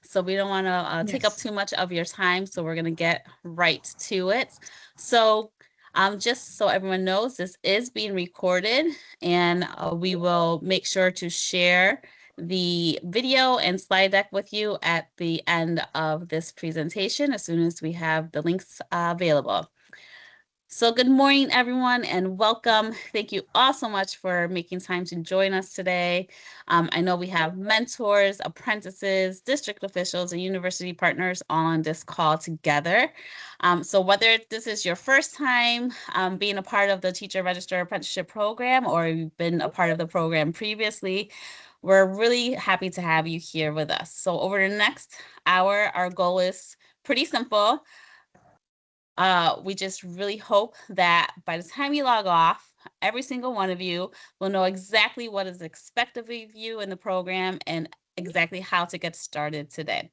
So we don't want to take up too much of your time. So we're going to get right to it. So just so everyone knows, this is being recorded, and we will make sure to share the video and slide deck with you at the end of this presentation as soon as we have the links available. So good morning, everyone, and welcome. Thank you all so much for making time to join us today. I know we have mentors, apprentices, district officials, and university partners all on this call together. So whether this is your first time being a part of the Teacher Register Apprenticeship Program, or you've been a part of the program previously, we're really happy to have you here with us. So over the next hour, our goal is pretty simple. We just really hope that by the time you log off, every single one of you will know exactly what is expected of you in the program and exactly how to get started today.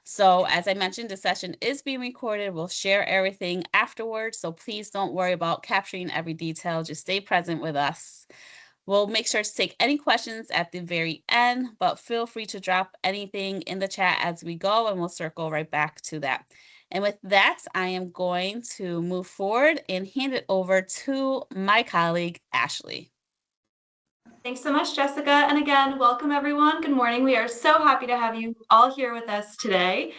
So as I mentioned, the session is being recorded. We'll share everything afterwards. So please don't worry about capturing every detail. Just stay present with us. We'll make sure to take any questions at the very end, but feel free to drop anything in the chat as we go, and we'll circle right back to that. And with that, I am going to move forward and hand it over to my colleague, Ashley. Thanks so much, Jessica. And again, welcome everyone. Good morning. We are so happy to have you all here with us today.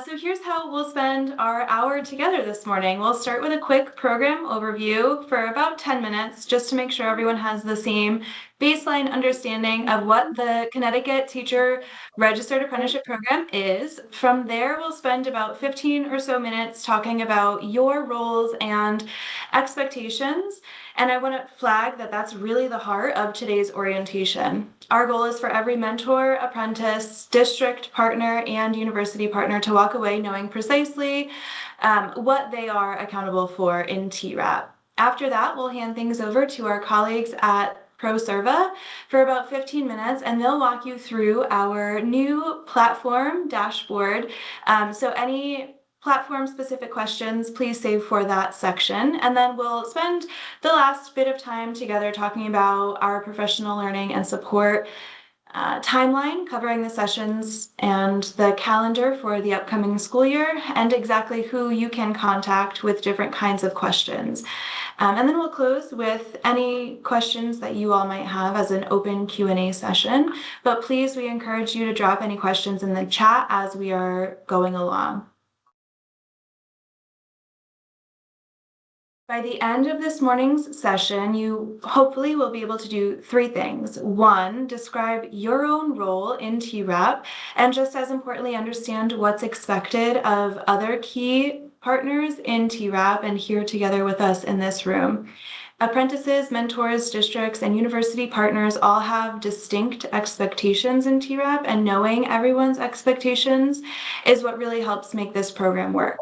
So here's how we'll spend our hour together this morning. We'll start with a quick program overview for about 10 minutes, just to make sure everyone has the same baseline understanding of what the Connecticut Teacher Registered Apprenticeship Program is. From there, we'll spend about 15 or so minutes talking about your roles and expectations. And I want to flag that that's really the heart of today's orientation. Our goal is for every mentor, apprentice, district partner, and university partner to walk away knowing precisely what they are accountable for in TRAP. After that, we'll hand things over to our colleagues at ProServa for about 15 minutes, and they'll walk you through our new platform dashboard. So any platform-specific questions, please save for that section. And then we'll spend the last bit of time together talking about our professional learning and support timeline, covering the sessions and the calendar for the upcoming school year, and exactly who you can contact with different kinds of questions. And then we'll close with any questions that you all might have as an open Q&A session. But please, we encourage you to drop any questions in the chat as we are going along. By the end of this morning's session, you hopefully will be able to do 3 things. 1, describe your own role in TRAP, and just as importantly, understand what's expected of other key partners in TRAP and here together with us in this room. Apprentices, mentors, districts, and university partners all have distinct expectations in TRAP, and knowing everyone's expectations is what really helps make this program work.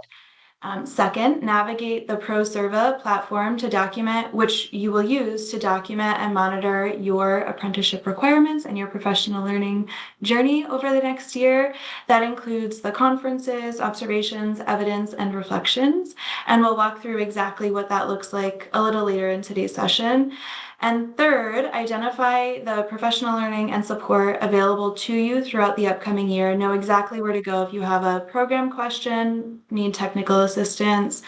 Second, navigate the ProServa platform to document, which you will use to document and monitor your apprenticeship requirements and your professional learning journey over the next year. That includes the conferences, observations, evidence, and reflections. And we'll walk through exactly what that looks like a little later in today's session. And third, identify the professional learning and support available to you throughout the upcoming year. Know exactly where to go if you have a program question, need technical assistance,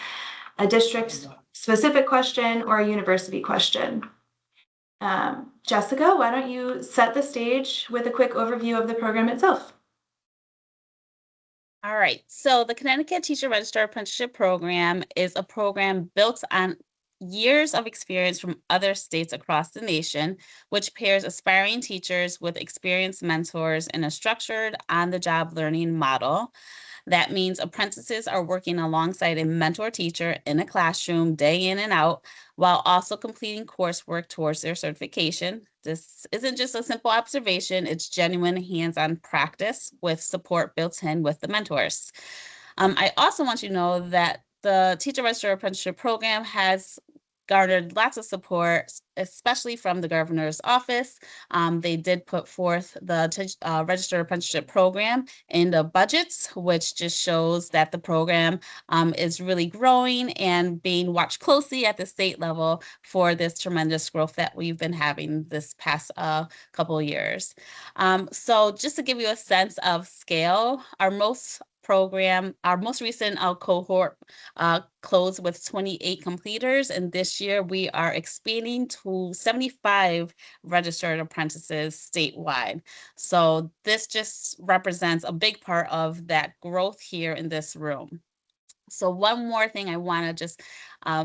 a district-specific question, or a university question. Jessica, why don't you set the stage with a quick overview of the program itself? All right, so the Connecticut Teacher Register Apprenticeship Program is a program built on years of experience from other states across the nation, which pairs aspiring teachers with experienced mentors in a structured on-the-job learning model. That means apprentices are working alongside a mentor teacher in a classroom day in and out, while also completing coursework towards their certification. This isn't just a simple observation, it's genuine hands-on practice with support built in with the mentors. I also want you to know that the Teacher Register Apprenticeship Program has garnered lots of support, especially from the governor's office. They did put forth the registered apprenticeship program in the budgets, which just shows that the program is really growing and being watched closely at the state level for this tremendous growth that we've been having this past couple of years. So just to give you a sense of scale, our most recent cohort closed with 28 completers, and this year we are expanding to 75 registered apprentices statewide. So this just represents a big part of that growth here in this room. So one more thing I want to just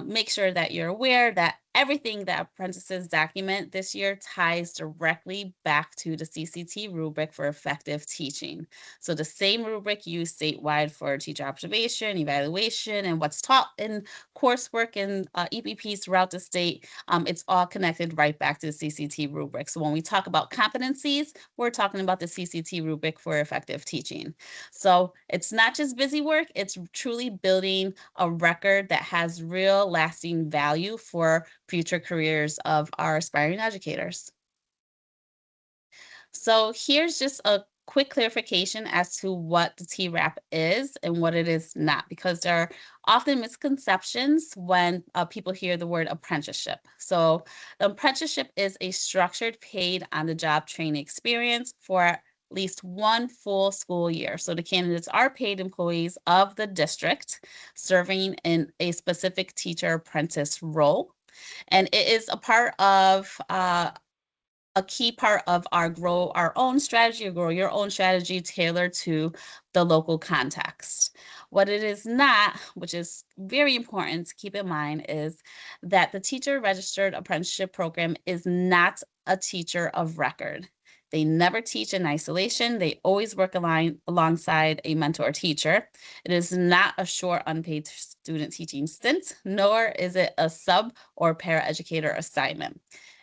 make sure that you're aware that everything that Apprentices document this year ties directly back to the CCT rubric for effective teaching. So the same rubric used statewide for teacher observation, evaluation, and what's taught in coursework and EPPs throughout the state, it's all connected right back to the CCT rubric. So when we talk about competencies, we're talking about the CCT rubric for effective teaching. So it's not just busy work, it's truly building a record that has real lasting value for future careers of our aspiring educators. So here's just a quick clarification as to what the TRAP is and what it is not, because there are often misconceptions when people hear the word apprenticeship. So the apprenticeship is a structured paid on-the-job training experience for at least one full school year. So the candidates are paid employees of the district serving in a specific teacher apprentice role. And it is a part of a key part of our grow our own strategy or grow your own strategy tailored to the local context. What it is not, which is very important to keep in mind, is that the teacher registered apprenticeship program is not a teacher of record. They never teach in isolation. They always work alongside a mentor teacher. It is not a short unpaid student teaching stint, nor is it a sub or paraeducator assignment.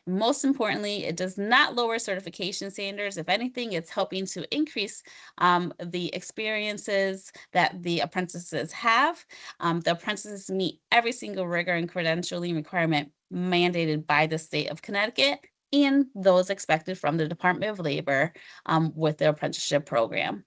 Most importantly, it does not lower certification standards. If anything, it's helping to increase the experiences that the apprentices have. The apprentices meet every single rigor and credentialing requirement mandated by the state of Connecticut and those expected from the Department of Labor with their apprenticeship program.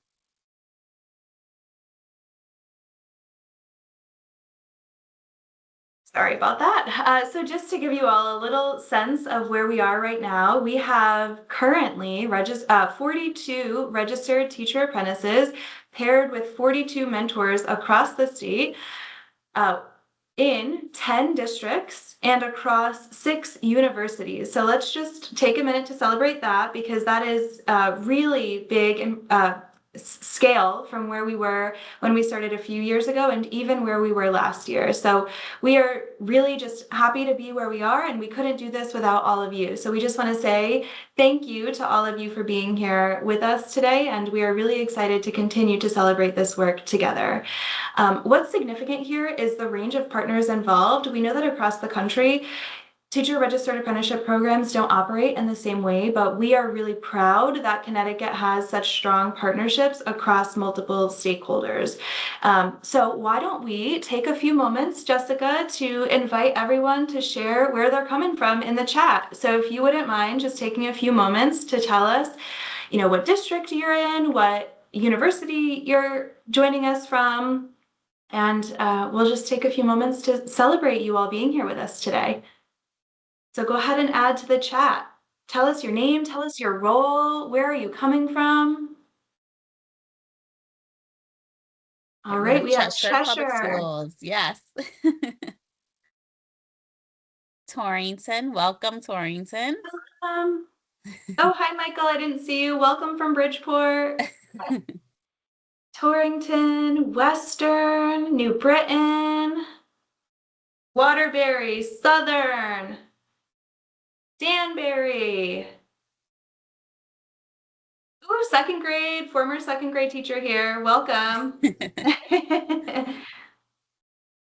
Sorry about that. So just to give you all a little sense of where we are right now, we have currently 42 registered teacher apprentices paired with 42 mentors across the state in 10 districts and across 6 universities. So let's just take a minute to celebrate that, because that is really big and scale from where we were when we started a few years ago and even where we were last year. So we are really just happy to be where we are, and we couldn't do this without all of you. So we just want to say thank you to all of you for being here with us today, and we are really excited to continue to celebrate this work together. What's significant here is the range of partners involved. We know that across the country, teacher registered apprenticeship programs don't operate in the same way, but we are really proud that Connecticut has such strong partnerships across multiple stakeholders. So why don't we take a few moments, Jessica, to invite everyone to share where they're coming from in the chat. So if you wouldn't mind just taking a few moments to tell us, what district you're in, what university you're joining us from, and we'll just take a few moments to celebrate you all being here with us today. So go ahead and add to the chat. Tell us your name, tell us your role, where are you coming from? All right, we have Public Cheshire. Schools, yes. Torrington, welcome Torrington. Oh, hi Michael, I didn't see you. Welcome from Bridgeport. Torrington, Western, New Britain, Waterbury, Southern, Danbury. Ooh, second grade, former second grade teacher here. Welcome.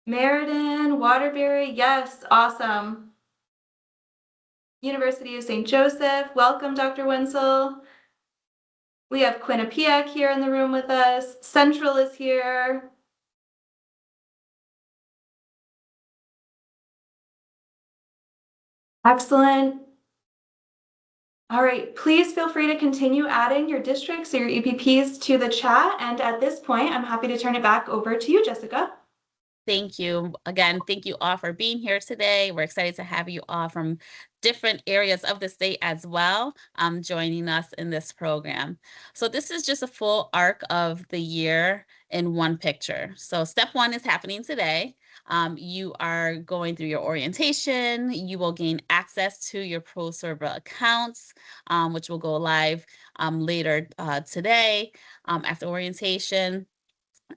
Meriden, Waterbury, yes, awesome. University of St. Joseph, welcome, Dr. Wenzel. We have Quinnipiac here in the room with us. Central is here. Excellent. All right, please feel free to continue adding your districts or your EPPs to the chat. And at this point, I'm happy to turn it back over to you, Jessica. Thank you. Again, thank you all for being here today. We're excited to have you all from different areas of the state as well, joining us in this program. So this is just a full arc of the year in one picture. So step one is happening today. You are going through your orientation. You will gain access to your ProServa accounts, which will go live later today after orientation.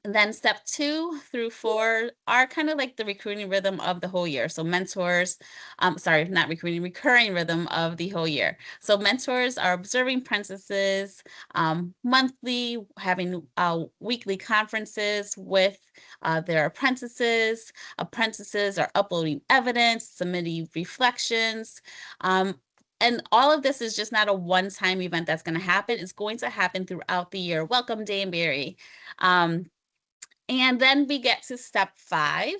And then step 2 through 4 are kind of like the recruiting rhythm of the whole year. So mentors, sorry, not recruiting, recurring rhythm of the whole year. So mentors are observing apprentices monthly, having weekly conferences with their apprentices. Apprentices are uploading evidence, submitting reflections. And all of this is just not a one-time event that's going to happen. It's going to happen throughout the year. Welcome, Danbury. And then we get to step 5,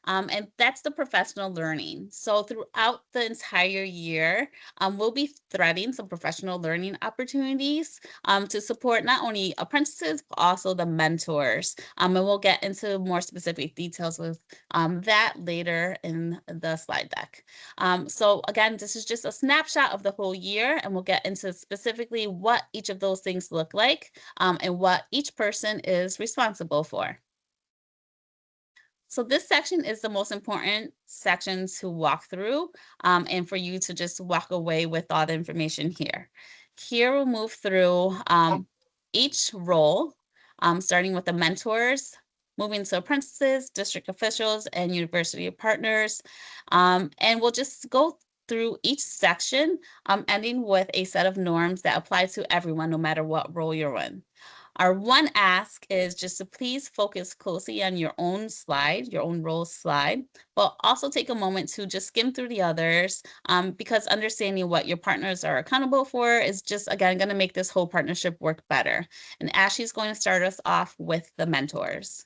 and that's the professional learning. So throughout the entire year, we'll be threading some professional learning opportunities to support not only apprentices, but also the mentors. And we'll get into more specific details with that later in the slide deck. So again, this is just a snapshot of the whole year, and we'll get into specifically what each of those things look like and what each person is responsible for. So this section is the most important section to walk through and for you to just walk away with all the information here. Here we'll move through each role, starting with the mentors, moving to apprentices, district officials, and university partners. And we'll just go through each section, ending with a set of norms that apply to everyone, no matter what role you're in. Our one ask is just to please focus closely on your own slide, your own role slide, but also take a moment to just skim through the others because understanding what your partners are accountable for is just, again, going to make this whole partnership work better. And Ashley's going to start us off with the mentors.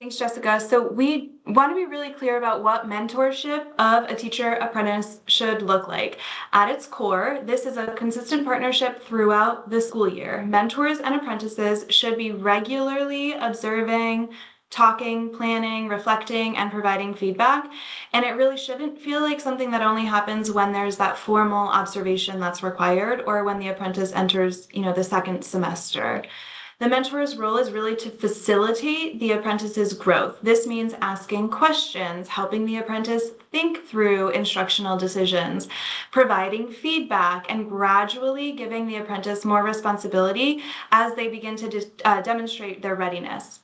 Thanks, Jessica. So we want to be really clear about what mentorship of a teacher apprentice should look like. At its core, this is a consistent partnership throughout the school year. Mentors and apprentices should be regularly observing, talking, planning, reflecting, and providing feedback. And it really shouldn't feel like something that only happens when there's that formal observation that's required or when the apprentice enters, the second semester. The mentor's role is really to facilitate the apprentice's growth. This means asking questions, helping the apprentice think through instructional decisions, providing feedback, and gradually giving the apprentice more responsibility as they begin to demonstrate their readiness.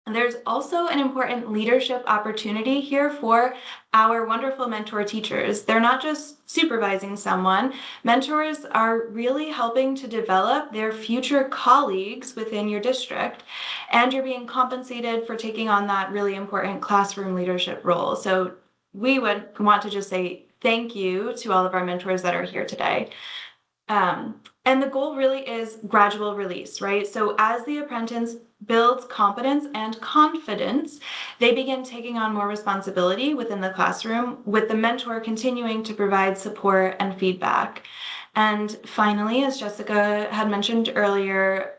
And there's also an important leadership opportunity here for our wonderful mentor teachers. They're not just supervising someone. Mentors are really helping to develop their future colleagues within your district, and you're being compensated for taking on that really important classroom leadership role. So we would want to just say thank you to all of our mentors that are here today. And the goal really is gradual release, right? So as the apprentice builds competence and confidence, they begin taking on more responsibility within the classroom, with the mentor continuing to provide support and feedback. And finally, as Jessica had mentioned earlier,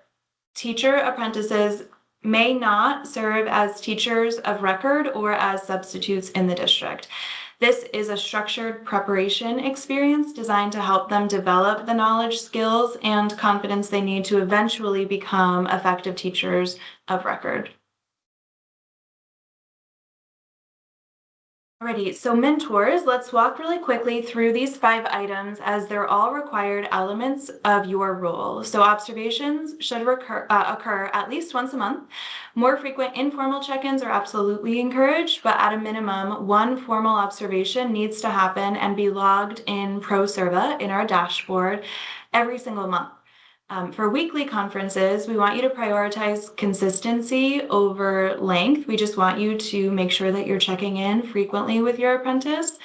teacher apprentices may not serve as teachers of record or as substitutes in the district. This is a structured preparation experience designed to help them develop the knowledge, skills, and confidence they need to eventually become effective teachers of record. Alrighty, so mentors, let's walk really quickly through these 5 items as they're all required elements of your role. So observations should occur at least once a month. More frequent informal check-ins are absolutely encouraged, but at a minimum, one formal observation needs to happen and be logged in ProServa in our dashboard every single month. For weekly conferences, we want you to prioritize consistency over length. We just want you to make sure that you're checking in frequently with your apprentice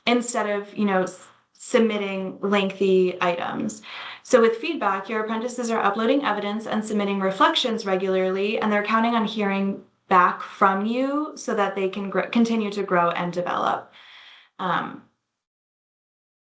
instead of, submitting lengthy items. So with feedback, your apprentices are uploading evidence and submitting reflections regularly, and they're counting on hearing back from you so that they can continue to grow and develop.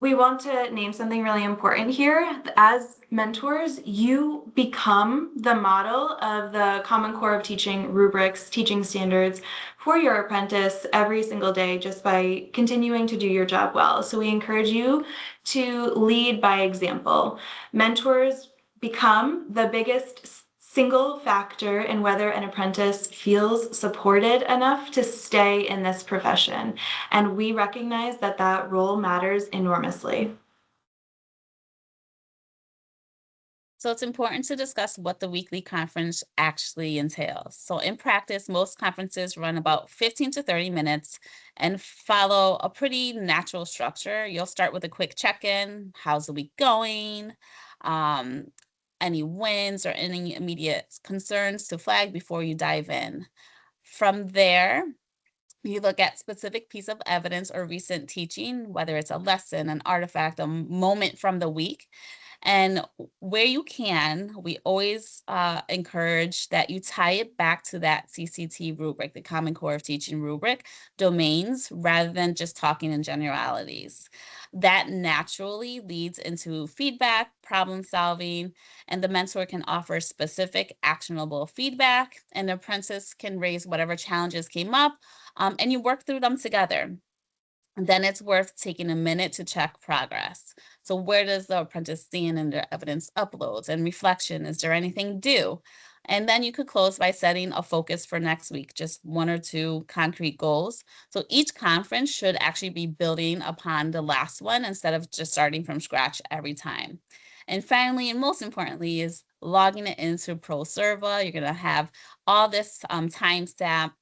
We want to name something really important here. As mentors, you become the model of the Common Core of Teaching rubrics, teaching standards for your apprentice every single day just by continuing to do your job well. So we encourage you to lead by example. Mentors become the biggest single factor in whether an apprentice feels supported enough to stay in this profession. And we recognize that that role matters enormously. So it's important to discuss what the weekly conference actually entails. So in practice, most conferences run about 15 to 30 minutes and follow a pretty natural structure. You'll start with a quick check-in. How's the week going? Um, any wins or any immediate concerns to flag before you dive in. From there, you look at specific piece of evidence or recent teaching, whether it's a lesson, an artifact, a moment from the week. And where you can, we always encourage that you tie it back to that CCT rubric, the Common Core of Teaching rubric, domains, rather than just talking in generalities. That naturally leads into feedback, problem solving, and the mentor can offer specific actionable feedback, and the apprentice can raise whatever challenges came up, and you work through them together. Then it's worth taking a minute to check progress. So where does the apprentice stand in their evidence uploads and reflection? Is there anything due? And then you could close by setting a focus for next week, just 1 or 2 concrete goals. So each conference should actually be building upon the last one instead of just starting from scratch every time. And finally, and most importantly, is logging it into ProServa. You're going to have all this time-stamped.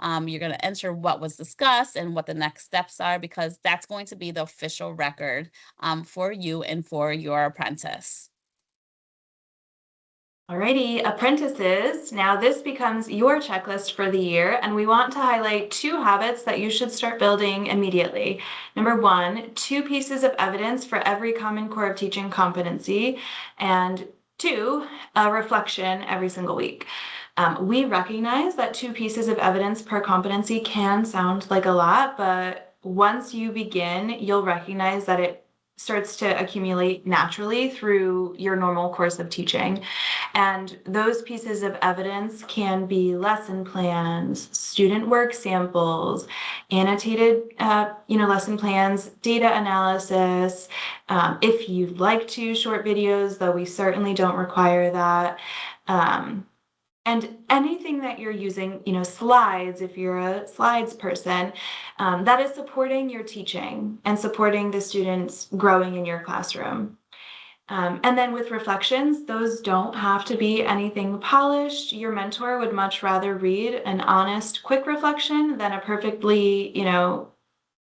You're going to enter what was discussed and what the next steps are, because that's going to be the official record for you and for your apprentice. Alrighty, apprentices. Now this becomes your checklist for the year, and we want to highlight 2 habits that you should start building immediately. Number 1, 2 pieces of evidence for every Common Core of Teaching competency, and 2, a reflection every single week. We recognize that 2 pieces of evidence per competency can sound like a lot, but once you begin, you'll recognize that it starts to accumulate naturally through your normal course of teaching. And those pieces of evidence can be lesson plans, student work samples, annotated lesson plans, data analysis. If you'd like to, short videos, though we certainly don't require that. And anything that you're using, slides, if you're a slides person, that is supporting your teaching and supporting the students growing in your classroom. And then with reflections, those don't have to be anything polished. Your mentor would much rather read an honest, quick reflection than a perfectly,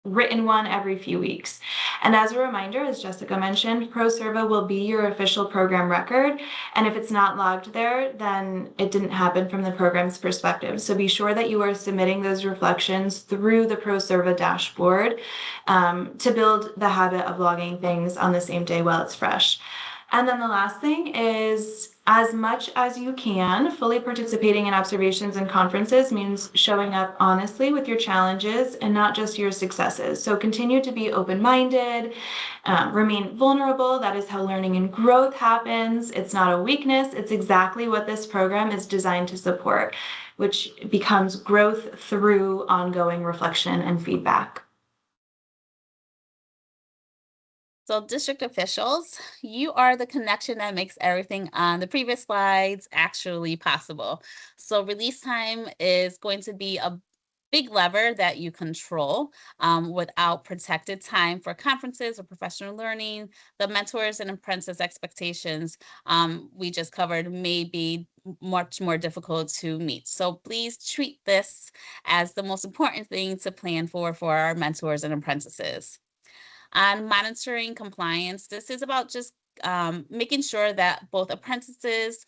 written one every few weeks. And as a reminder, as Jessica mentioned, ProServa will be your official program record. And if it's not logged there, then it didn't happen from the program's perspective. So be sure that you are submitting those reflections through the ProServa dashboard to build the habit of logging things on the same day while it's fresh. And then the last thing is, as much as you can, fully participating in observations and conferences means showing up honestly with your challenges and not just your successes. So continue to be open-minded, remain vulnerable. That is how learning and growth happens. It's not a weakness. It's exactly what this program is designed to support, which becomes growth through ongoing reflection and feedback. So district officials, you are the connection that makes everything on the previous slides actually possible. So release time is going to be a big lever that you control. Without protected time for conferences or professional learning, the mentors and apprentice expectations we just covered may be much more difficult to meet. So please treat this as the most important thing to plan for our mentors and apprentices. On monitoring compliance, this is about just making sure that both apprentices,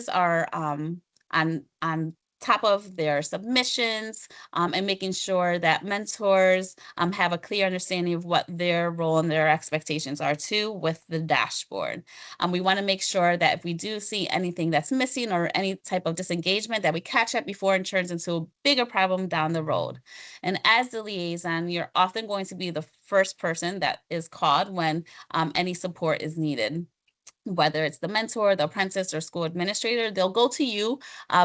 are on top of their submissions, and making sure that mentors have a clear understanding of what their role and their expectations are too with the dashboard. We want to make sure that if we do see anything that's missing or any type of disengagement, that we catch it before it turns into a bigger problem down the road. And as the liaison, you're often going to be the first person that is called when any support is needed. Whether it's the mentor, the apprentice, or school administrator, they'll go to you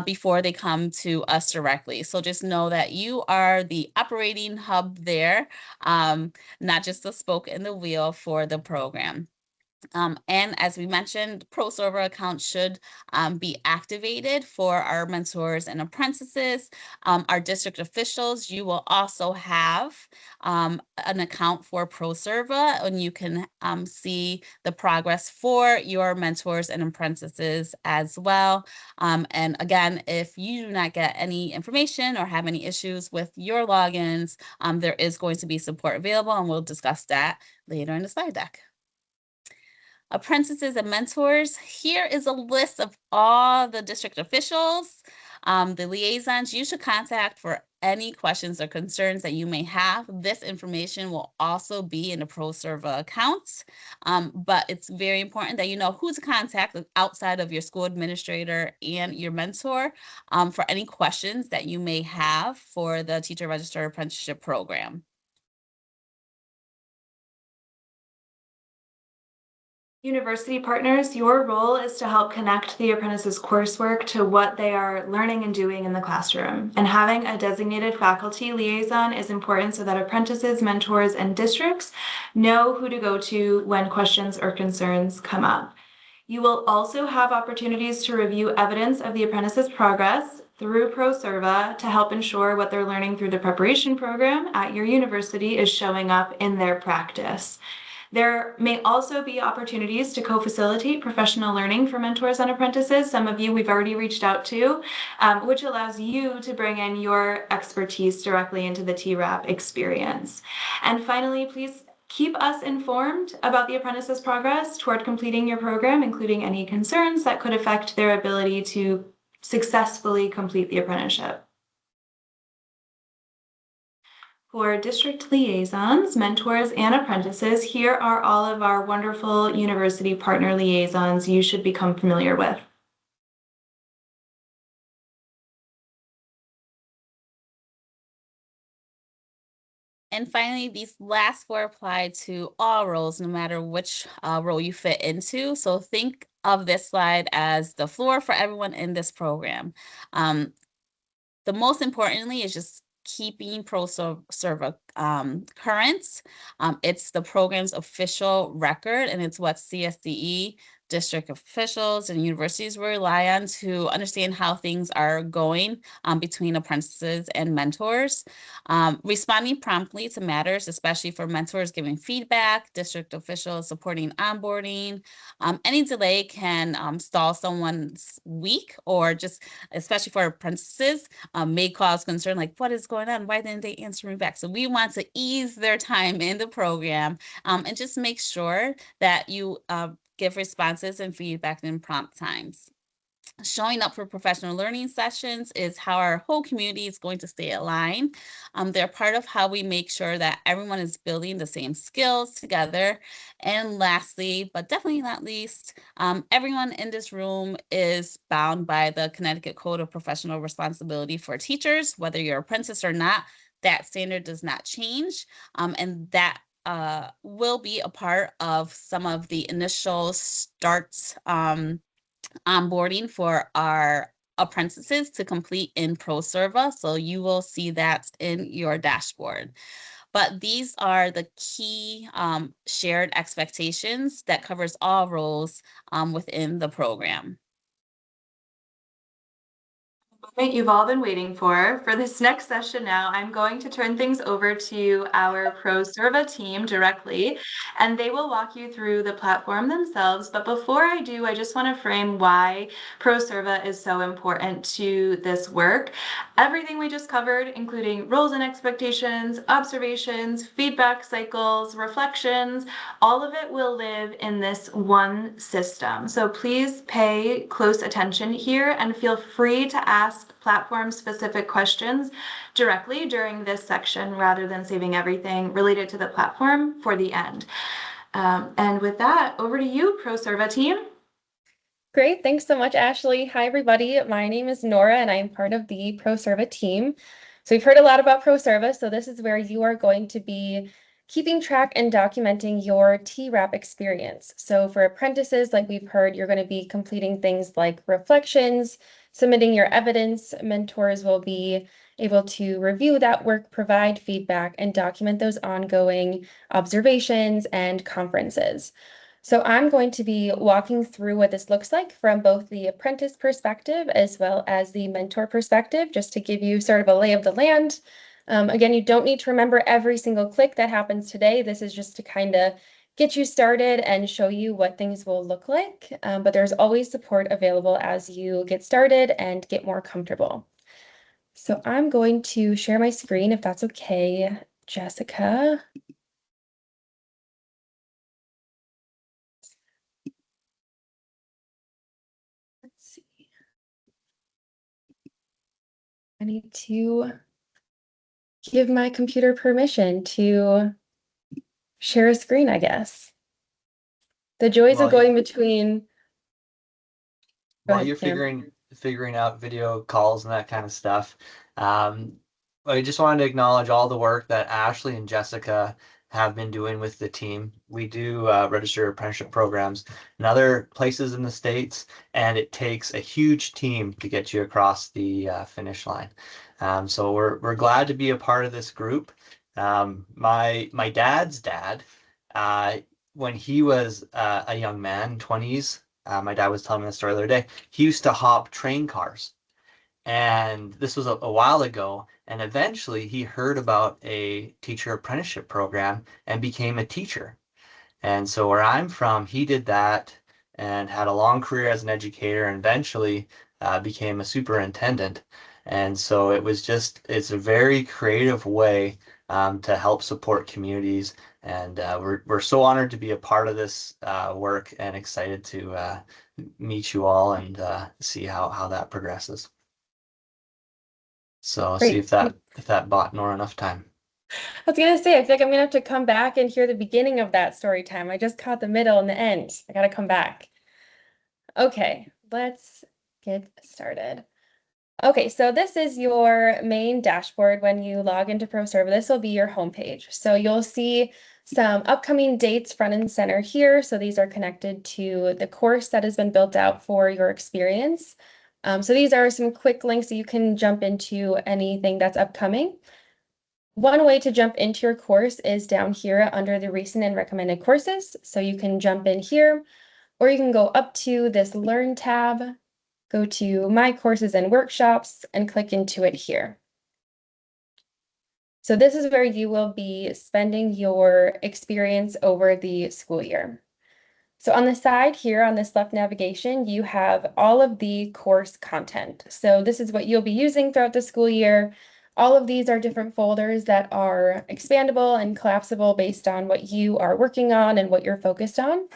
before they come to us directly. So just know that you are the operating hub there, not just the spoke in the wheel for the program. And as we mentioned, Pro Server accounts should be activated for our mentors and apprentices. Our district officials, you will also have an account for Pro Server, and you can see the progress for your mentors and apprentices as well. And again, if you do not get any information or have any issues with your logins, there is going to be support available, and we'll discuss that later in the slide deck. Apprentices and mentors, here is a list of all the district officials, the liaisons you should contact for any questions or concerns that you may have. This information will also be in the ProServa account, but it's very important that you know who to contact outside of your school administrator and your mentor for any questions that you may have for the Teacher Registered Apprenticeship Program. University partners, your role is to help connect the apprentices' coursework to what they are learning and doing in the classroom. And having a designated faculty liaison is important so that apprentices, mentors, and districts know who to go to when questions or concerns come up. You will also have opportunities to review evidence of the apprentices' progress through ProServa to help ensure what they're learning through the preparation program at your university is showing up in their practice. There may also be opportunities to co-facilitate professional learning for mentors and apprentices. Some of you we've already reached out to, which allows you to bring in your expertise directly into the TRAP experience. And finally, please keep us informed about the apprentice's progress toward completing your program, including any concerns that could affect their ability to successfully complete the apprenticeship. For district liaisons, mentors, and apprentices, here are all of our wonderful university partner liaisons you should become familiar with. And finally, these last four apply to all roles, no matter which role you fit into. So think of this slide as the floor for everyone in this program. The most importantly is just keeping ProServa current. It's the program's official record, and it's what CSDE, district officials, and universities will rely on to understand how things are going between apprentices and mentors. Responding promptly to matters, especially for mentors giving feedback, district officials supporting onboarding. Any delay can stall someone's week, or just, especially for apprentices, may cause concern, like, what is going on? Why didn't they answer me back? So we want to ease their time in the program and just make sure that you give responses and feedback in prompt times. Showing up for professional learning sessions is how our whole community is going to stay aligned. They're part of how we make sure that everyone is building the same skills together. And lastly, but definitely not least, everyone in this room is bound by the Connecticut Code of Professional Responsibility for Teachers, whether you're apprentice or not. That standard does not change, and that will be a part of some of the initial starts onboarding for our apprentices to complete in ProServa. So you will see that in your dashboard. But these are the key shared expectations that covers all roles within the program. Moment you've all been waiting for. For this next session now, I'm going to turn things over to our ProServa team directly, and they will walk you through the platform themselves. But before I do, I just want to frame why ProServa is so important to this work. Everything we just covered, including roles and expectations, observations, feedback cycles, reflections, all of it will live in this one system. So please pay close attention here and feel free to ask ask platform-specific questions directly during this section rather than saving everything related to the platform for the end. And with that, over to you, ProServa team. Great, thanks so much, Ashley. Hi, everybody. My name is Nora, and I'm part of the ProServa team. So we've heard a lot about ProServa, so this is where you are going to be keeping track and documenting your TRAP experience. So for apprentices, like we've heard, you're going to be completing things like reflections, submitting your evidence. Mentors will be able to review that work, provide feedback, and document those ongoing observations and conferences. So I'm going to be walking through what this looks like from both the apprentice perspective as well as the mentor perspective, just to give you sort of a lay of the land. Again, you don't need to remember every single click that happens today. This is just to kind of get you started and show you what things will look like. But there's always support available as you get started and get more comfortable. So I'm going to share my screen if that's okay, Jessica. I need to give my computer permission to share a screen, I guess. The joys of going between. While you're figuring out video calls and that kind of stuff, I just wanted to acknowledge all the work that Ashley and Jessica have been doing with the team. We do register apprenticeship programs in other places in the States, and it takes a huge team to get you across the finish line. So we're glad to be a part of this group. My dad's dad, when he was a young man, 20s, my dad was telling me the story the other day, he used to hop train cars. And this was a while ago, and eventually he heard about a teacher apprenticeship program and became a teacher. And so where I'm from, he did that and had a long career as an educator, and eventually became a superintendent. And so it's a very creative way to help support communities. And we're so honored to be a part of this work and excited to meet you all and see how that progresses. So Great. see if that bought Nora enough time. I was gonna say, I feel like I'm gonna have to come back and hear the beginning of that story time. I just caught the middle and the end. I gotta come back. Okay, let's get started. Okay, so this is your main dashboard when you log into ProServa. This will be your homepage. So you'll see some upcoming dates front and center here. So these are connected to the course that has been built out for your experience. So these are some quick links so you can jump into anything that's upcoming. One way to jump into your course is down here under the recent and recommended courses. So you can jump in here, or you can go up to this Learn tab, go to My Courses and Workshops, and click into it here. So this is where you will be spending your experience over the school year. So on the side here, on this left navigation, you have all of the course content. So this is what you'll be using throughout the school year. All of these are different folders that are expandable and collapsible based on what you are working on and what you're focused on.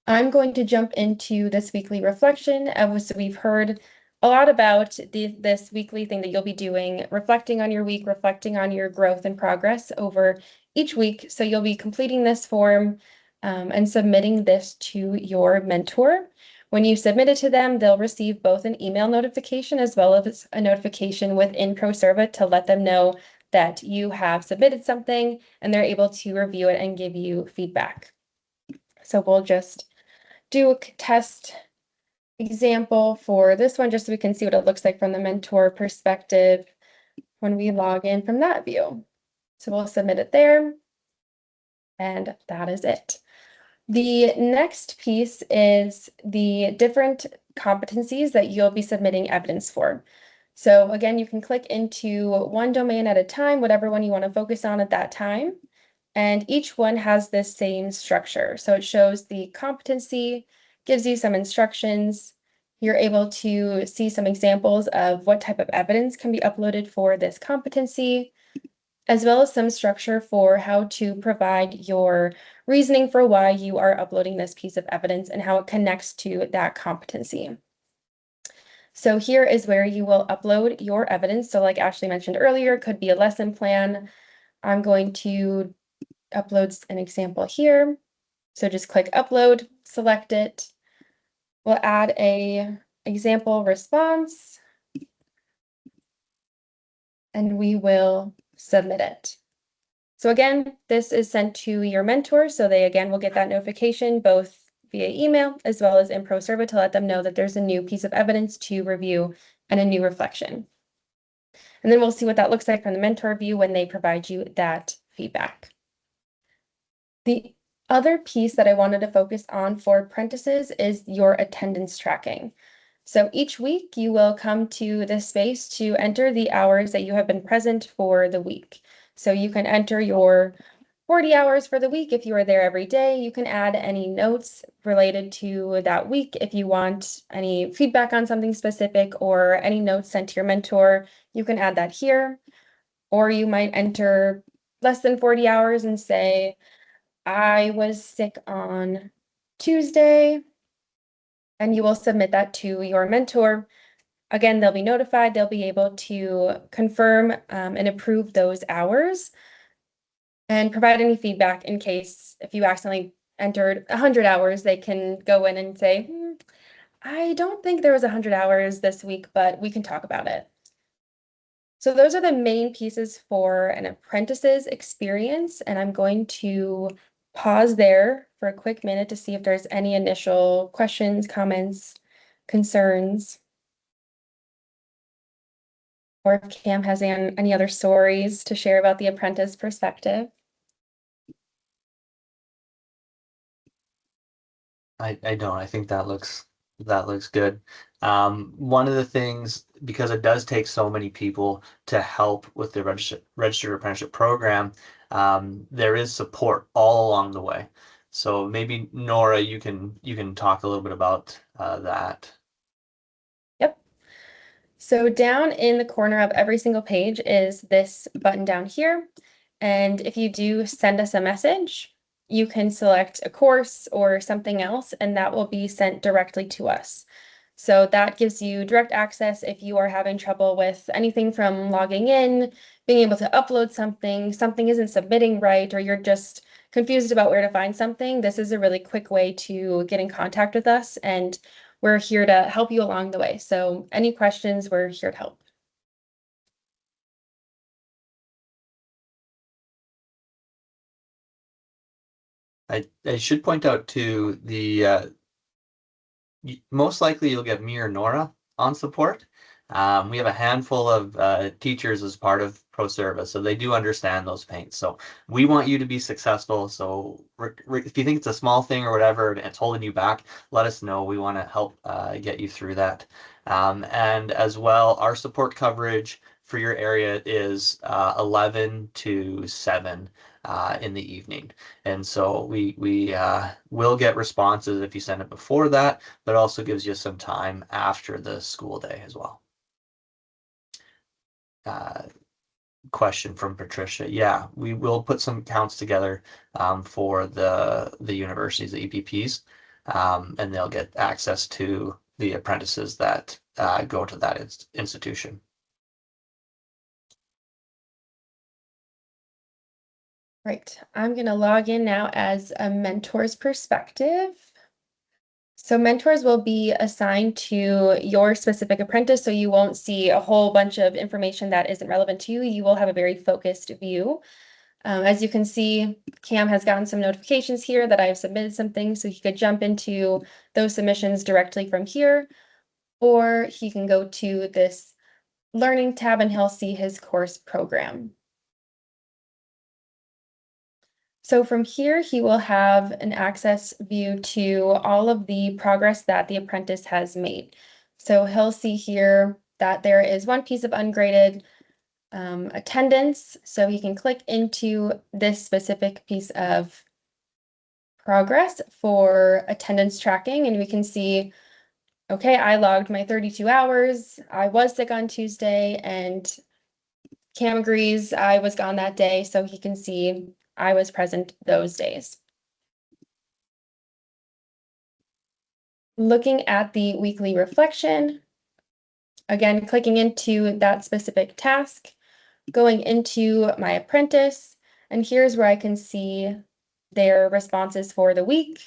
I'm going to jump into this weekly reflection. So we've heard a lot about this weekly thing that you'll be doing, reflecting on your week, reflecting on your growth and progress over each week. So you'll be completing this form and submitting this to your mentor. When you submit it to them, they'll receive both an email notification as well as a notification within ProServa to let them know that you have submitted something, and they're able to review it and give you feedback. So we'll just do a test example for this one, just so we can see what it looks like from the mentor perspective when we log in from that view. So we'll submit it there, and that is it. The next piece is the different competencies that you'll be submitting evidence for. So again, you can click into one domain at a time, whatever one you want to focus on at that time. And each one has this same structure. So it shows the competency, gives you some instructions. You're able to see some examples of what type of evidence can be uploaded for this competency, as well as some structure for how to provide your reasoning for why you are uploading this piece of evidence and how it connects to that competency. So here is where you will upload your evidence. So like Ashley mentioned earlier, it could be a lesson plan. I'm going to upload an example here. So just click upload, select it. We'll add a example response and we will submit it. So again, this is sent to your mentor. So they again will get that notification both via email as well as in ProServa to let them know that there's a new piece of evidence to review and a new reflection. And then we'll see what that looks like from the mentor view when they provide you that feedback. The other piece that I wanted to focus on for apprentices is your attendance tracking. So each week you will come to this space to enter the hours that you have been present for the week. So you can enter your 40 hours for the week if you are there every day. You can add any notes related to that week if you want any feedback on something specific or any notes sent to your mentor. You can add that here. Or you might enter less than 40 hours and say, I was sick on Tuesday, and you will submit that to your mentor. Again, they'll be notified, they'll be able to confirm and approve those hours and provide any feedback in case if you accidentally entered 100 hours, they can go in and say, I don't think there was 100 hours this week, but we can talk about it. So those are the main pieces for an apprentice's experience, and I'm going to pause there for a quick minute to see if there's any initial questions, comments, concerns, or if Cam has any other stories to share about the apprentice perspective. I don't. I think that looks good. One of the things, because it does take so many people to help with the registered apprenticeship program, there is support all along the way. So maybe Nora, you can talk a little bit about that. Yep. So down in the corner of every single page is this button down here. And if you do send us a message, you can select a course or something else, and that will be sent directly to us. So that gives you direct access if you are having trouble with anything from logging in, being able to upload something isn't submitting right, or you're just confused about where to find something. This is a really quick way to get in contact with us, and we're here to help you along the way. So any questions, we're here to help. I should point out too, most likely you'll get me or Nora on support. We have a handful of teachers as part of ProServa, so they do understand those pains. So we want you to be successful. So if you think it's a small thing or whatever and it's holding you back, let us know. We want to help get you through that. And as well, our support coverage for your area is 11 to 7 in the evening. And so we will get responses if you send it before that, but also gives you some time after the school day as well. Question from Patricia. Yeah, we will put some counts together for the universities, the EPPs, and they'll get access to the apprentices that go to that institution. Right, I'm going to log in now as a mentor's perspective. So mentors will be assigned to your specific apprentice, so you won't see a whole bunch of information that isn't relevant to you. You will have a very focused view. As you can see, Cam has gotten some notifications here that I've submitted some things, so he could jump into those submissions directly from here, or he can go to this learning tab and he'll see his course program. So from here, he will have an access view to all of the progress that the apprentice has made. So he'll see here that there is one piece of ungraded attendance. So he can click into this specific piece of progress for attendance tracking, and we can see, okay, I logged my 32 hours. I was sick on Tuesday, and Cam agrees I was gone that day, so he can see I was present those days. Looking at the weekly reflection, Again, clicking into that specific task, going into my apprentice, and here's where I can see their responses for the week.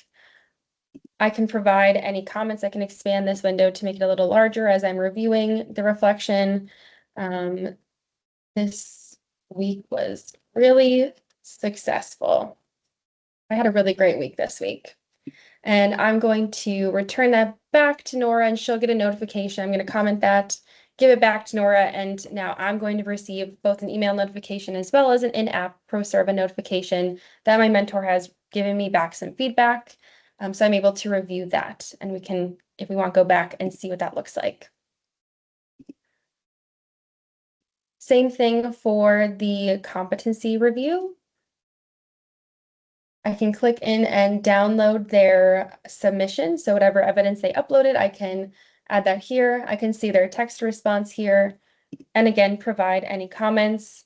I can provide any comments. I can expand this window to make it a little larger as I'm reviewing the reflection. This week was really successful. I had a really great week this week. And I'm going to return that back to Nora and she'll get a notification. I'm going to comment that, give it back to Nora, and now I'm going to receive both an email notification as well as an in-app ProServa notification that my mentor has given me back some feedback. So I'm able to review that, and we can, if we want, go back and see what that looks like. Same thing for the competency review. I can click in and download their submission. So whatever evidence they uploaded, I can add that here. I can see their text response here. And again, provide any comments,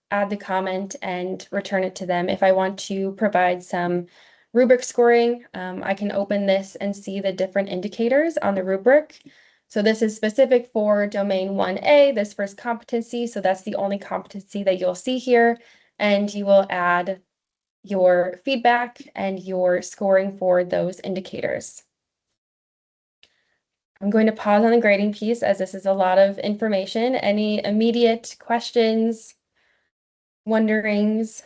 add the comment and return it to them. If I want to provide some rubric scoring, I can open this and see the different indicators on the rubric. So this is specific for domain 1A, this first competency. So that's the only competency that you'll see here. And you will add your feedback and your scoring for those indicators. I'm going to pause on the grading piece as this is a lot of information. Any immediate questions, wonderings?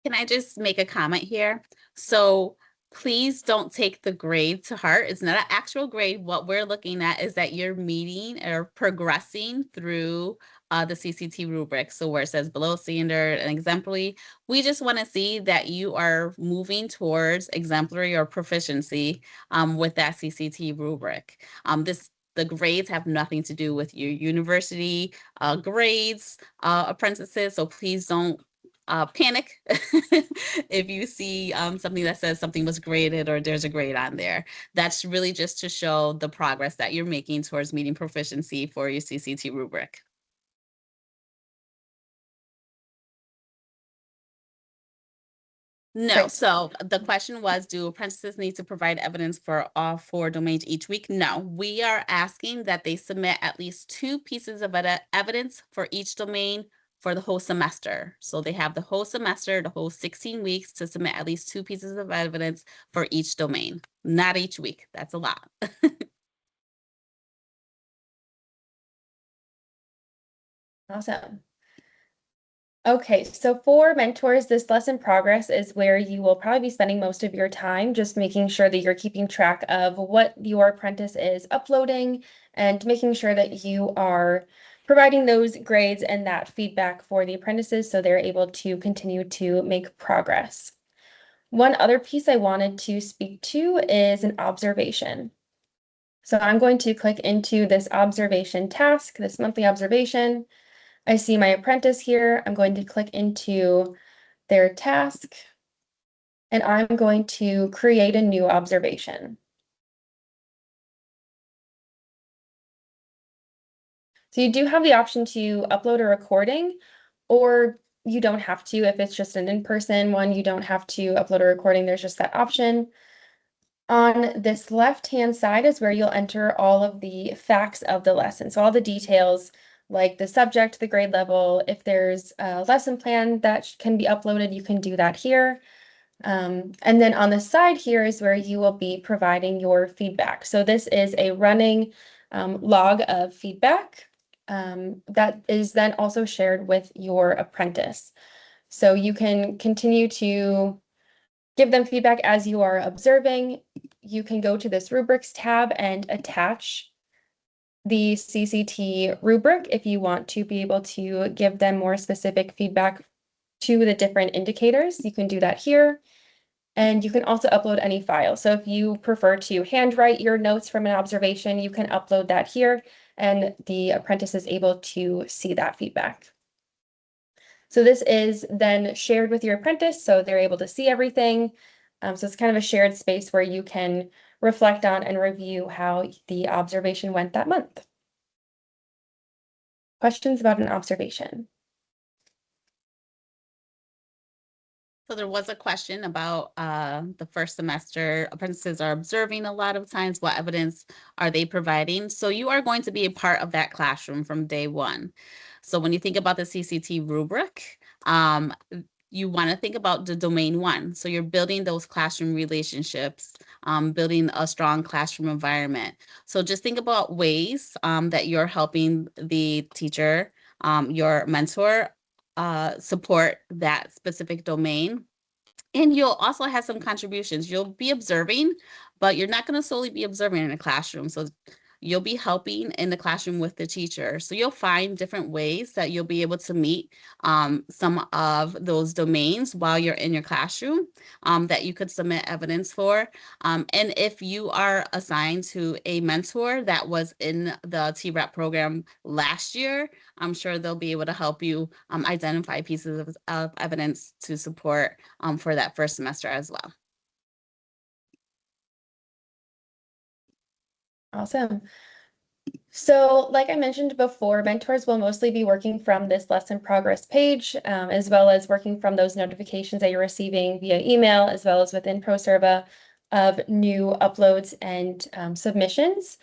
Can I just make a comment here? So please don't take the grade to heart. It's not an actual grade. What we're looking at is that you're meeting or progressing through the CCT rubric. So where it says below standard and exemplary, we just want to see that you are moving towards exemplary or proficiency with that CCT rubric. The grades have nothing to do with your university grades, apprentices. So please don't panic if you see something that says something was graded or there's a grade on there. That's really just to show the progress that you're making towards meeting proficiency for your CCT rubric. No, Great. so the question was, do apprentices need to provide evidence for all 4 domains each week? No, we are asking that they submit at least 2 pieces of evidence for each domain for the whole semester. So they have the whole semester, the whole 16 weeks to submit at least 2 pieces of evidence for each domain, not each week. That's a lot. Awesome. Okay, so for mentors, this lesson progress is where you will probably be spending most of your time just making sure that you're keeping track of what your apprentice is uploading and making sure that you are providing those grades and that feedback for the apprentices so they're able to continue to make progress. One other piece I wanted to speak to is an observation. So I'm going to click into this observation task, this monthly observation. I see my apprentice here. I'm going to click into their task and I'm going to create a new observation. So you do have the option to upload a recording, or you don't have to. If it's just an in-person one, you don't have to upload a recording. There's just that option. On this left-hand side is where you'll enter all of the facts of the lesson. So all the details like the subject, the grade level, if there's a lesson plan that can be uploaded, you can do that here. And then on the side here is where you will be providing your feedback. So this is a running log of feedback that is then also shared with your apprentice. So you can continue to give them feedback as you are observing. You can go to this rubrics tab and attach the CCT rubric if you want to be able to give them more specific feedback to the different indicators. You can do that here. And you can also upload any file. So if you prefer to handwrite your notes from an observation, you can upload that here and the apprentice is able to see that feedback. So this is then shared with your apprentice, so they're able to see everything. So it's kind of a shared space where you can reflect on and review how the observation went that month. Questions about an observation? So there was a question about the first semester. Apprentices are observing a lot of times. What evidence are they providing? So you are going to be a part of that classroom from day one. So when you think about the CCT rubric, you want to think about the domain one. So you're building those classroom relationships, building a strong classroom environment. So just think about ways that you're helping the teacher, your mentor, support that specific domain. And you'll also have some contributions. You'll be observing, but you're not going to solely be observing in a classroom. So you'll be helping in the classroom with the teacher. So you'll find different ways that you'll be able to meet some of those domains while you're in your classroom that you could submit evidence for. And if you are assigned to a mentor that was in the TREP program last year, I'm sure they'll be able to help you identify pieces of evidence to support for that first semester as well. Awesome. So like I mentioned before, mentors will mostly be working from this lesson progress page, as well as working from those notifications that you're receiving via email, as well as within ProServa of new uploads and submissions.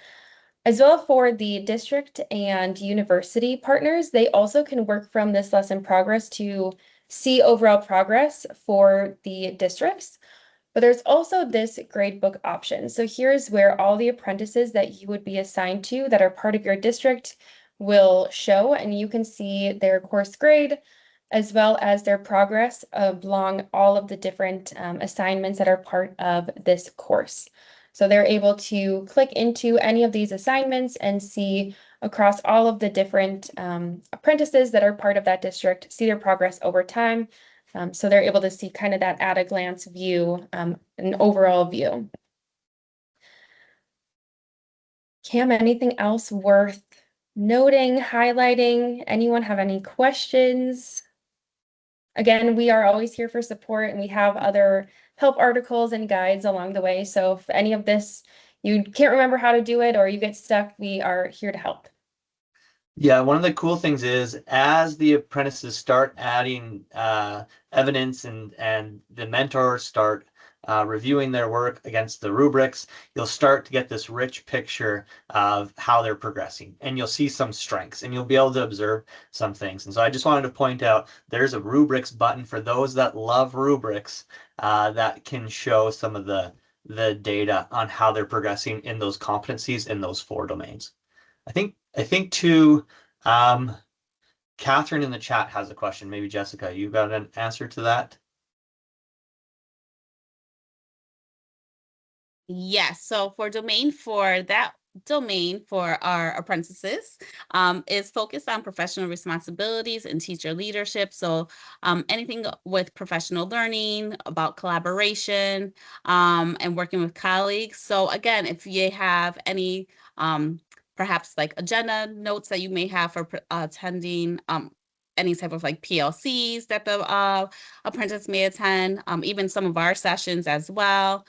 As well for the district and university partners, they also can work from this lesson progress to see overall progress for the districts. But there's also this gradebook option. So here's where all the apprentices that you would be assigned to that are part of your district will show, and you can see their course grade as well as their progress along all of the different assignments that are part of this course. So they're able to click into any of these assignments and see across all of the different apprentices that are part of that district, see their progress over time. So they're able to see kind of that at a glance view, an overall view. Cam, anything else worth noting, highlighting? Anyone have any questions? Again, we are always here for support, and we have other help articles and guides along the way. So if any of this, you can't remember how to do it or you get stuck, we are here to help. Yeah, one of the cool things is as the apprentices start adding evidence and the mentors start reviewing their work against the rubrics, you'll start to get this rich picture of how they're progressing, and you'll see some strengths and you'll be able to observe some things. And so I just wanted to point out there's a rubrics button for those that love rubrics that can show some of the data on how they're progressing in those competencies in those 4 domains. I think too, Catherine in the chat has a question. Maybe Jessica, you got an answer to that? Yes, so for domain 4, that domain for our apprentices is focused on professional responsibilities and teacher leadership. So anything with professional learning, about collaboration, and working with colleagues. So again, if you have any perhaps like agenda notes that you may have for attending any type of like PLCs that the apprentice may attend, even some of our sessions as well.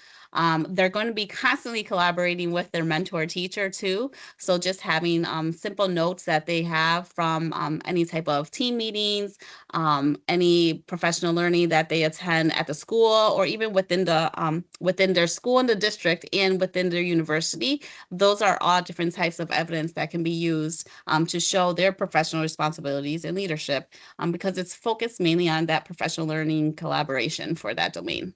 They're going to be constantly collaborating with their mentor teacher too. So just having simple notes that they have from any type of team meetings, any professional learning that they attend at the school, or even within their school in the district and within their university. Those are all different types of evidence that can be used to show their professional responsibilities and leadership, because it's focused mainly on that professional learning collaboration for that domain.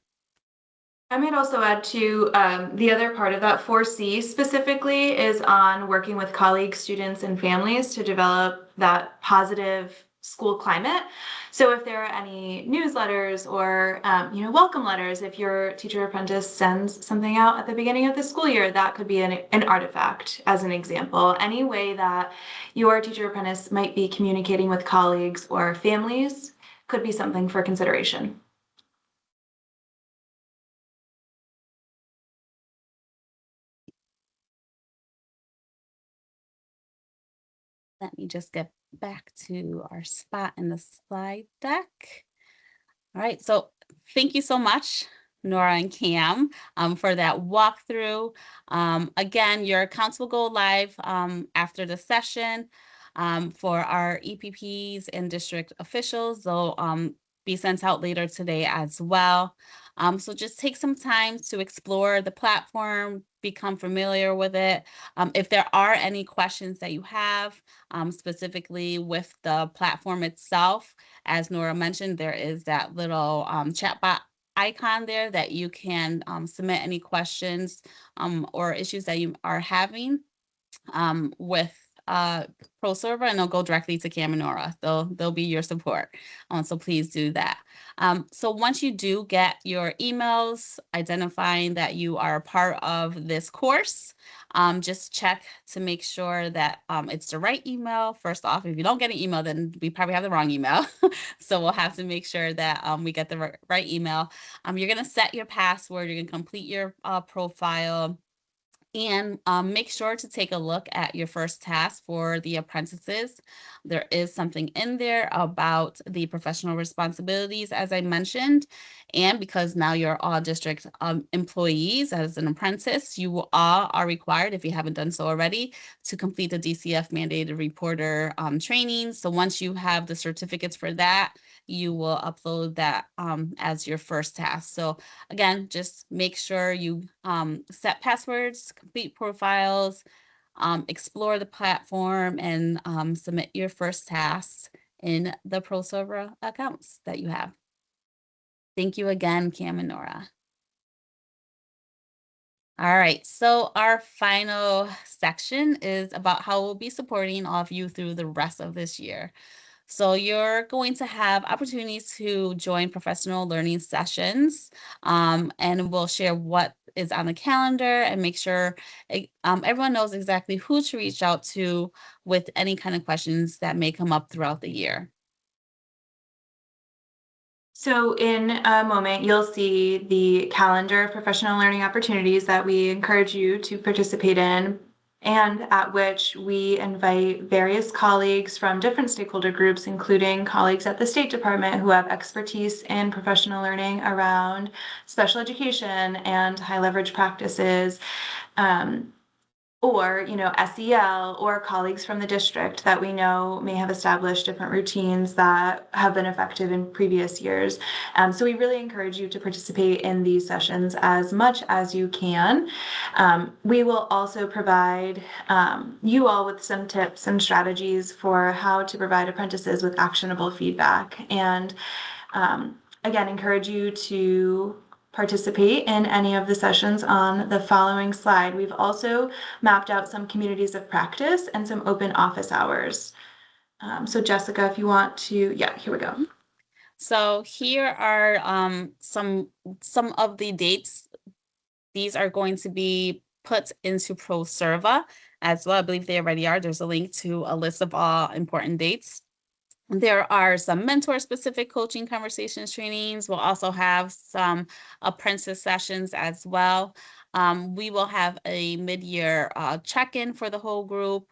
I might also add to the other part of that 4C specifically is on working with colleagues, students, and families to develop that positive school climate. So if there are any newsletters or welcome letters, if your teacher apprentice sends something out at the beginning of the school year, that could be an artifact as an example. Any way that your teacher apprentice might be communicating with colleagues or families could be something for consideration. Let me just get back to our spot in the slide deck. All right, so thank you so much, Nora and Cam, for that walkthrough. Again, your accounts will go live after the session for our EPPs and district officials. They'll be sent out later today as well. So just take some time to explore the platform, become familiar with it. If there are any questions that you have, specifically with the platform itself, as Nora mentioned, there is that little chat bot icon there that you can submit any questions or issues that you are having with ProServer, and they'll go directly to Cam and Nora. They'll be your support. So please do that. So once you do get your emails identifying that you are a part of this course, just check to make sure that it's the right email. First off, if you don't get an email, then we probably have the wrong email. So we'll have to make sure that we get the right email. You're going to set your password. You're going to complete your profile. And make sure to take a look at your first task for the apprentices. There is something in there about the professional responsibilities, as I mentioned. And because now you're all district employees as an apprentice, you all are required, if you haven't done so already, to complete the DCF mandated reporter training. So once you have the certificates for that, you will upload that as your first task. So again, just make sure you set passwords, complete profiles, explore the platform, and submit your first tasks in the ProServer accounts that you have. Thank you again, Cam and Nora. All right, so our final section is about how we'll be supporting all of you through the rest of this year. So you're going to have opportunities to join professional learning sessions, and we'll share what is on the calendar and make sure everyone knows exactly who to reach out to with any kind of questions that may come up throughout the year. So in a moment, you'll see the calendar of professional learning opportunities that we encourage you to participate in, and at which we invite various colleagues from different stakeholder groups, including colleagues at the State Department who have expertise in professional learning around special education and high leverage practices, or SEL, or colleagues from the district that we know may have established different routines that have been effective in previous years. So we really encourage you to participate in these sessions as much as you can. We will also provide you all with some tips and strategies for how to provide apprentices with actionable feedback, and again, encourage you to participate in any of the sessions on the following slide. We've also mapped out some communities of practice and some open office hours. So Jessica, if you want to, yeah, here we go. So here are some of the dates. These are going to be put into ProServa as well. I believe they already are. There's a link to a list of all important dates. There are some mentor-specific coaching conversations trainings. We'll also have some apprentice sessions as well. We will have a mid-year check-in for the whole group.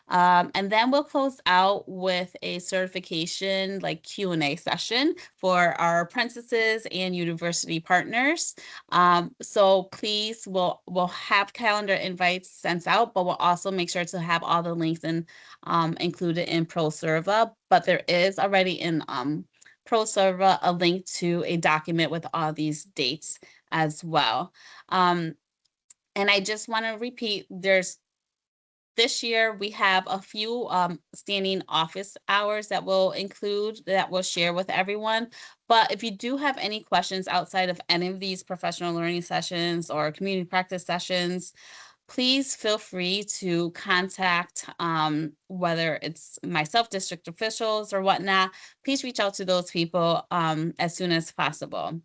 And then we'll close out with a certification like Q&A session for our apprentices and university partners. So please, we'll have calendar invites sent out, but we'll also make sure to have all the links included in ProServa. But there is already in ProServa a link to a document with all these dates as well. And I just want to repeat, this year, we have a few standing office hours that we'll share with everyone. But if you do have any questions outside of any of these professional learning sessions or community practice sessions, please feel free to contact whether it's myself, district officials, or whatnot. Please reach out to those people as soon as possible.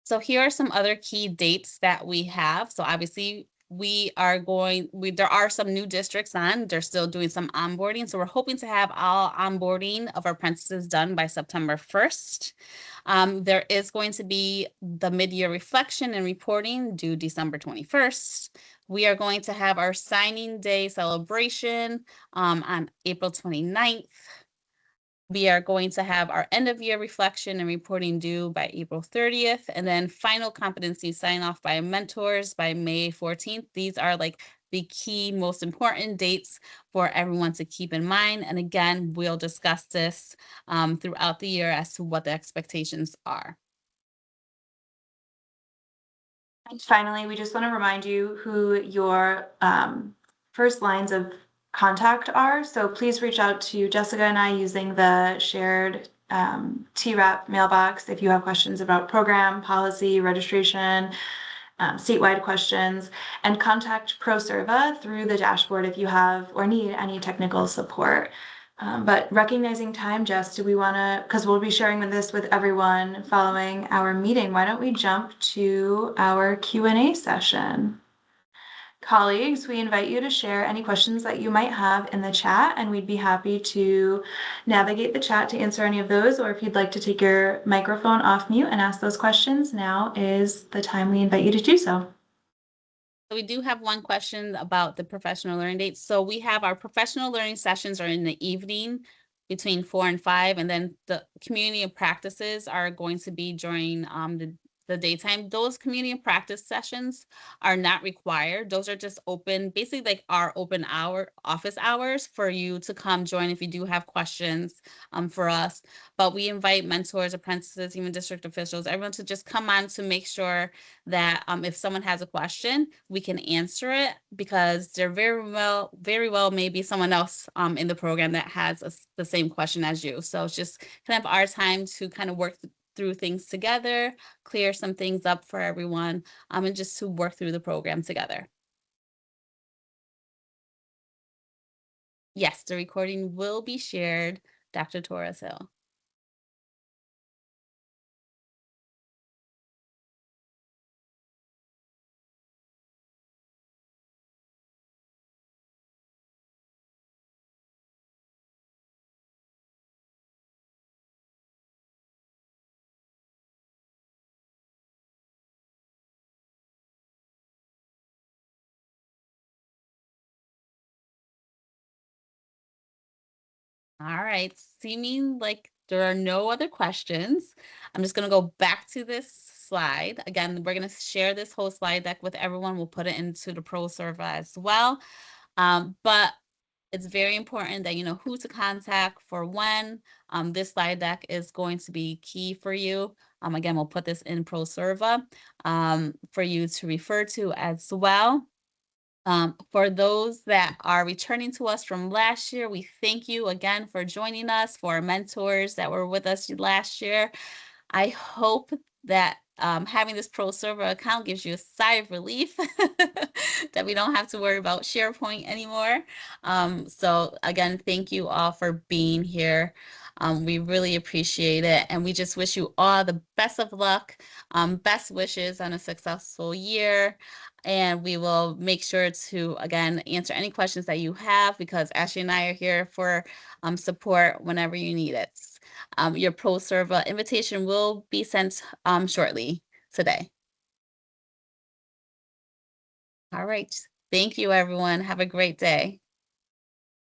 So here are some other key dates that we have. So obviously, there are some new districts on. They're still doing some onboarding. So we're hoping to have all onboarding of our apprentices done by September 1st. There is going to be the mid-year reflection and reporting due December 21st. We are going to have our signing day celebration on April 29th. We are going to have our end of year reflection and reporting due by April 30th, and then final competency sign off by mentors by May 14th. These are like the key, most important dates for everyone to keep in mind. And again, we'll discuss this throughout the year as to what the expectations are. And finally, we just want to remind you who your first lines of contact are. So please reach out to Jessica and I using the shared TRAP mailbox if you have questions about program, policy, registration, statewide questions, and contact ProServa through the dashboard if you have or need any technical support. But recognizing time, Jess, do we want to, because we'll be sharing this with everyone following our meeting, why don't we jump to our Q&A session? Colleagues, we invite you to share any questions that you might have in the chat, and we'd be happy to navigate the chat to answer any of those, or if you'd like to take your microphone off mute and ask those questions, now is the time we invite you to do so. We do have one question about the professional learning dates. So we have our professional learning sessions are in the evening between 4 and 5, and then the community of practices are going to be during the daytime. Those community of practice sessions are not required. Those are just open, basically like our open hour office hours for you to come join if you do have questions for us. But we invite mentors, apprentices, even district officials, everyone to just come on to make sure that if someone has a question, we can answer it, because there very well maybe someone else in the program that has the same question as you. So it's just kind of our time to kind of work through things together, clear some things up for everyone, and just to work through the program together. Yes, the recording will be shared, Dr. Torres Hill. All right, seeming like there are no other questions, I'm just going to go back to this slide. Again, we're going to share this whole slide deck with everyone. We'll put it into the ProServa as well. But it's very important that you know who to contact for when. This slide deck is going to be key for you. Again, we'll put this in ProServa for you to refer to as well. For those that are returning to us from last year, we thank you again for joining us, for our mentors that were with us last year. I hope that having this ProServa account gives you a sigh of relief that we don't have to worry about SharePoint anymore. So again, thank you all for being here. We really appreciate it. And we just wish you all the best of luck, best wishes on a successful year. And we will make sure to, again, answer any questions that you have, because Ashley and I are here for support whenever you need it. Your ProServa invitation will be sent shortly today. All right. Thank you, everyone. Have a great day.